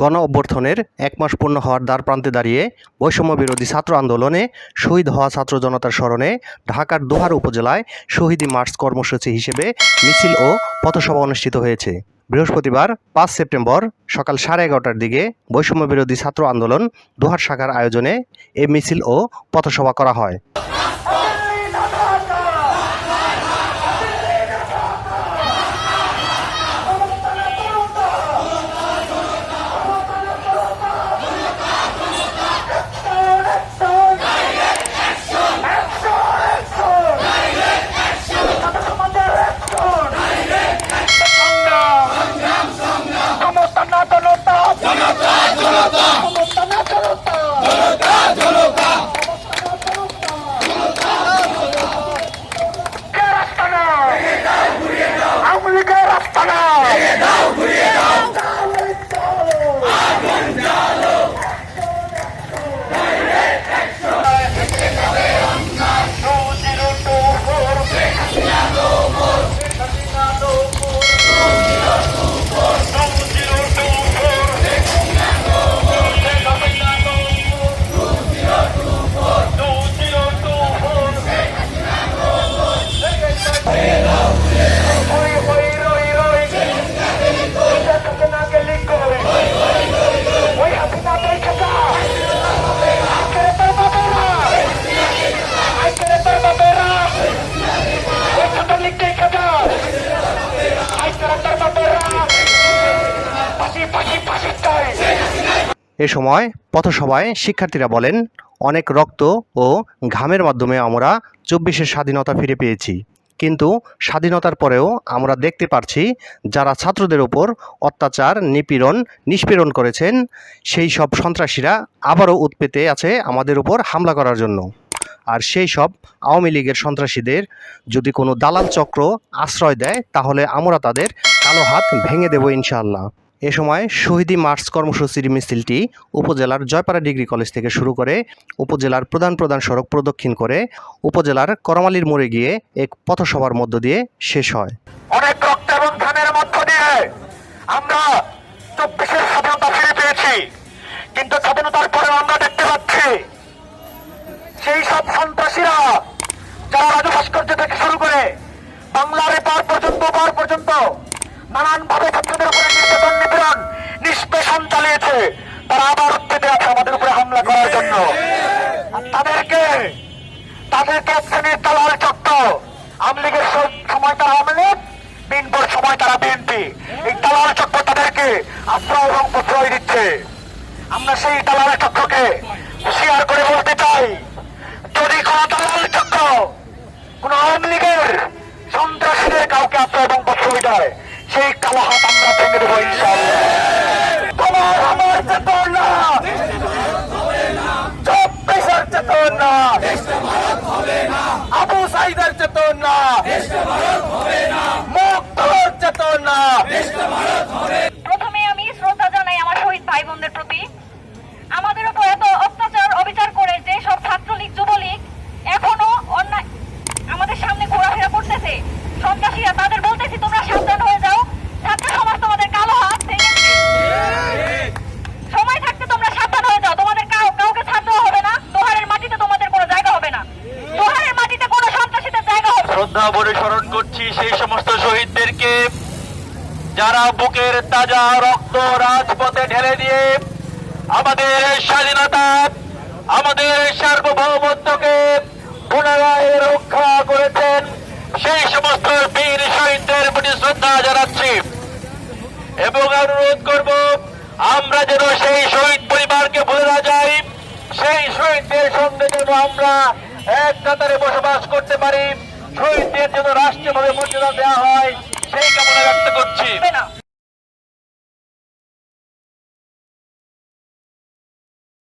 গণ অভ্যর্থনের ১ মাস পূর্ণ হওয়ার দ্বারপ্রান্তে দাঁড়িয়ে বৈষম্য বিরোধী ছাত্র আন্দোলনে শহীদ হওয়া ছাত্র জনতার স্মরণে ঢাকার দোহার উপজেলায় শহীদী মার্চ কর্মসূচি হিসেবে মিছিল ও পথসভা অনুষ্ঠিত হয়েছে। বৃহস্পতিবার ৫ সেপ্টেম্বর সকাল 11:30টার দিকে বৈষম্য বিরোধী ছাত্র আন্দোলন দোহার শাখার আয়োজনে এ মিছিল ও পথসভা করা হয়। এ সময় পথসভায় শিক্ষার্থীরা বলেন, অনেক রক্ত ও ঘামের মাধ্যমে আমরা ২৪-এর স্বাধীনতা ফিরে পেয়েছি, কিন্তু স্বাধীনতার পরেও আমরা দেখতে পারছি যারা ছাত্রদের উপর অত্যাচার, নিপীড়ন করেছেন সেই সব সন্ত্রাসীরা আবারও উৎপেতে আছে আমাদের উপর হামলা করার জন্য। আর সেই সব আওয়ামী লীগের সন্ত্রাসীদের যদি কোনো দালাল চক্র আশ্রয় দেয় তাহলে আমরা তাদের কালো হাত ভেঙে দেব ইনশাআল্লাহ। এ সময় শহীদী মার্চ কর্মসূচির মিছিলটি উপজেলার জয়পাড়া ডিগ্রি কলেজ থেকে শুরু করে উপজেলার প্রধান সড়ক প্রদক্ষিণ করে উপজেলার করমালির মোড়ে গিয়ে এক পথসভার মধ্য দিয়ে শেষ হয়। অনেক রক্ত এবং ঘামের মধ্য দিয়ে আমরা ২৪-এর স্বাধীনতা ফিরে পেয়েছি, কিন্তু স্বাধীনতার পরে আমরা দেখতে পাচ্ছি সেই সব সন্ত্রাসীরা যারা রাজু ভাস্কর্য থেকে শুরু করে বাংলার পার পর্যন্ত নানানভাবে ছাত্রদের উপরে নিপীড়ন নিষ্পেষণ চালিয়েছে, তারা আবার উৎপেতে আছে আমাদের উপরে হামলা করার জন্য। তাদেরকে শ্রেণীর দালাল চক্র, আওয়ামী লীগের সময় তারা আওয়ামী লীগ, বিএনপির সময় তারা বিএনপি, এই দালাল চক্র তাদেরকে আশ্রয় এবং প্রশ্রয় দিচ্ছে। আমরা সেই দালাল চক্রকে হুঁশিয়ার করে বলতে চাই, যদি কোন দালাল চক্র কোন আওয়ামী লীগের সন্ত্রাসীদের কাউকে আশ্রয় এবং প্রশ্রয় দেয়, সেই কালো হাত আমরা ভেঙে দেবো ইনশাআল্লাহ। তোমার আমার চেতনা, ২৪-এর চেতনা, আবু সাইদের চেতনা, মুক্তির চেতনা। প্রথমে আমি শ্রদ্ধা জানাই আমার শহীদ ভাই বোনদের প্রতি। আমাদের উপর এত অত্যাচার অবিচার করে যে সব ছাত্রলীগ যুবলীগ এখনো অন্যায় আমাদের সামনে ঘোরাফেরা করতেছে সন্ত্রাসীরা, তাদের বলতেছি তোমরা সাবধান হয়ে যাও, ছাত্র সমাজ তোমাদের কালো হাত ভেঙে দিবে। সময় থাকতে তোমরা সাবধান হয়ে যাও, তোমাদের কাউকে ছাড় দেওয়া হবে না, দোহারের মাটিতে তোমাদের কোনো জায়গা হবে না, দোহারের মাটিতে কোনো সন্ত্রাসীদের জায়গা হবে। শ্রদ্ধা ভরে স্মরণ করছি সেই সমস্ত শহীদদেরকে যারা বুকের তাজা রক্ত রাজপথে ঢেলে দিয়ে আমাদের স্বাধীনতা, আমাদের সার্বভৌমত্বকে পুনরায় রক্ষা করেছেন। সেই সমস্ত বীর শহীদদের প্রতি শ্রদ্ধা জানাচ্ছি এবং অনুরোধ করব আমরা যেন সেই শহীদ পরিবারকে ভুলে না যাই, সেই শহীদদের সঙ্গে যেন আমরা এক কাতারে বসবাস করতে পারি, শহীদদের যেন রাষ্ট্রীয়ভাবে মর্যাদা দেওয়া হয় সেই কামনা ব্যক্ত করছি।